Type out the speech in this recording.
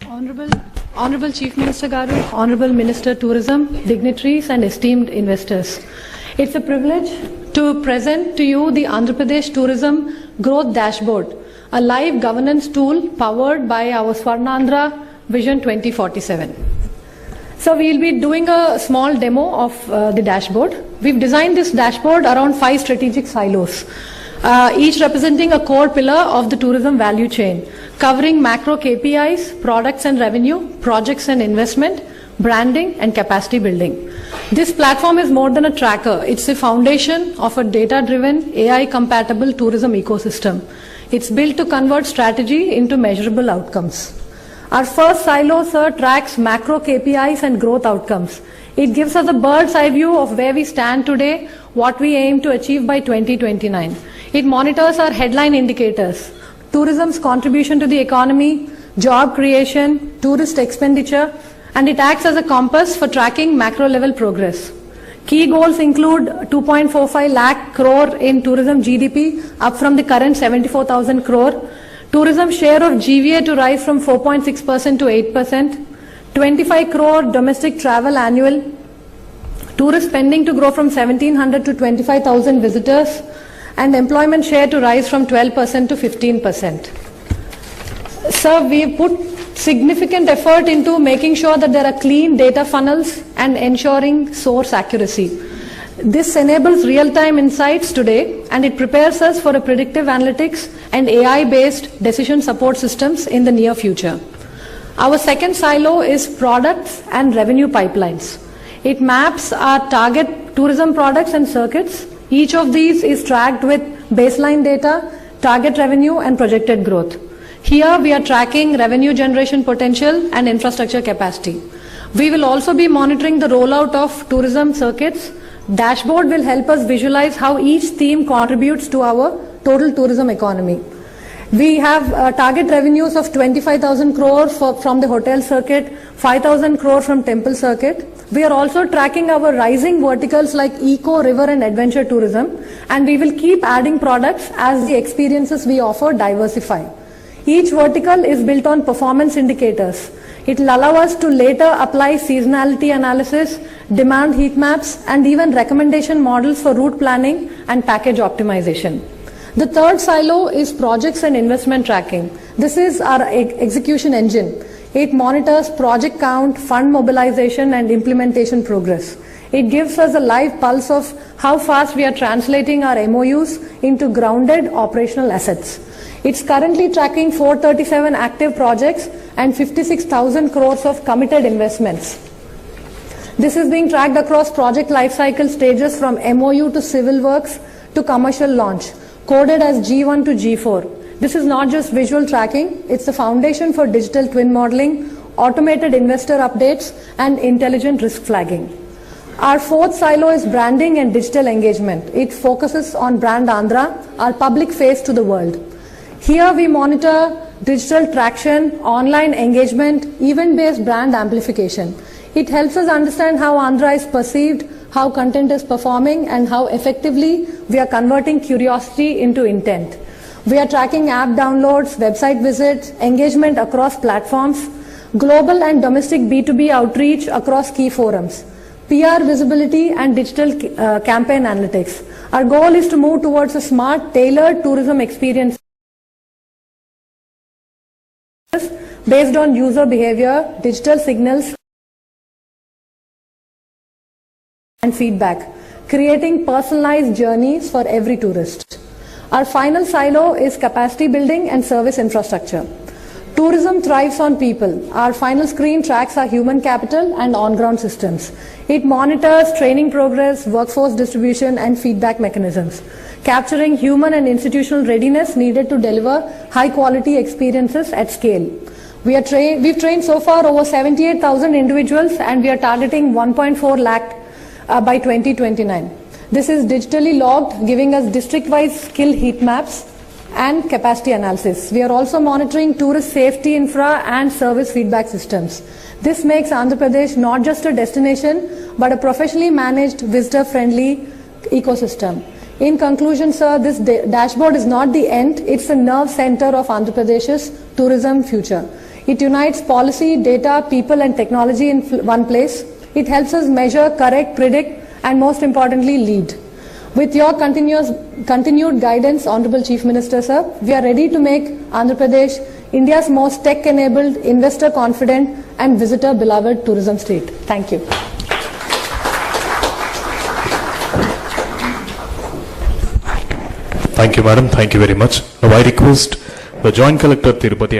Honorable Chief Minister Garu, Honorable Minister Tourism, dignitaries and esteemed investors. It's a privilege to present to you the Andhra Pradesh Tourism Growth Dashboard, a live governance tool powered by our Swarnandhra Vision 2047. So we'll be doing a small demo of the dashboard. We've designed this dashboard around 5 strategic silos, each representing a core pillar of the tourism value chain, covering macro KPIs, products and revenue, projects and investment, branding and capacity building. This platform is more than a tracker. It's the foundation of a data-driven, AI-compatible tourism ecosystem. It's built to convert strategy into measurable outcomes. Our first silo, sir, tracks macro KPIs and growth outcomes. It gives us a bird's eye view of where we stand today, what we aim to achieve by 2029. It monitors our headline indicators: tourism's contribution to the economy, job creation, tourist expenditure, and it acts as a compass for tracking macro level progress. Key goals include 2.45 lakh crore in tourism GDP, up from the current 74,000 crore. Tourism share of GVA to rise from 4.6% to 8%. 25 crore domestic travel annual. Tourist spending to grow from 1,700 to 25,000 visitors. And employment share to rise from 12% to 15%. Sir, we put significant effort into making sure that there are clean data funnels and ensuring source accuracy. This enables real-time insights today, and it prepares us for a predictive analytics and AI-based decision support systems in the near future. Our second silo is products and revenue pipelines. It maps our target tourism products and circuits. Each of these is tracked with baseline data, target revenue and projected growth. Here we are tracking revenue generation potential and infrastructure capacity. We will also be monitoring the rollout of tourism circuits. Dashboard will help us visualize how each theme contributes to our total tourism economy. We have target revenues of 25,000 crore from the hotel circuit, 5,000 crore from temple circuit. We are also tracking our rising verticals like eco, river and adventure tourism, and we will keep adding products as the experiences we offer diversify. Each vertical is built on performance indicators. It will allow us to later apply seasonality analysis, demand heat maps, and even recommendation models for route planning and package optimization. The third silo is projects and investment tracking. This is our execution engine. It monitors project count, fund mobilization, and implementation progress. It gives us a live pulse of how fast we are translating our MOUs into grounded operational assets. It's currently tracking 437 active projects and 56,000 crores of committed investments. This is being tracked across project lifecycle stages from MOU to civil works to commercial launch, coded as G1 to G4. This is not just visual tracking, it's the foundation for digital twin modeling, automated investor updates, and intelligent risk flagging. Our fourth silo is branding and digital engagement. It focuses on Brand Andhra, our public face to the world. Here we monitor digital traction, online engagement, event-based brand amplification. It helps us understand how Andhra is perceived, how content is performing, and how effectively we are converting curiosity into intent. We are tracking app downloads, website visits, engagement across platforms, global and domestic B2B outreach across key forums, PR visibility and digital campaign analytics. Our goal is to move towards a smart, tailored tourism experience based on user behavior, digital signals, and feedback, creating personalized journeys for every tourist. Our final silo is capacity building and service infrastructure. Tourism thrives on people. Our final screen tracks our human capital and on-ground systems. It monitors training progress, workforce distribution, and feedback mechanisms, capturing human and institutional readiness needed to deliver high-quality experiences at scale. We've trained so far over 78,000 individuals, and we are targeting 1.4 lakh by 2029. This is digitally logged, giving us district-wise skill heat maps and capacity analysis. We are also monitoring tourist safety infra and service feedback systems. This makes Andhra Pradesh not just a destination, but a professionally managed, visitor-friendly ecosystem. In conclusion, sir, this dashboard is not the end, it's the nerve center of Andhra Pradesh's tourism future. It unites policy, data, people and technology in one place. It helps us measure, correct, predict and most importantly lead. With your continued guidance, Honorable Chief Minister Sir, we are ready to make Andhra Pradesh India's most tech-enabled, investor-confident and visitor-beloved tourism state. Thank you. Thank you, madam. Thank you very much. Now I request the Joint Collector Tirupati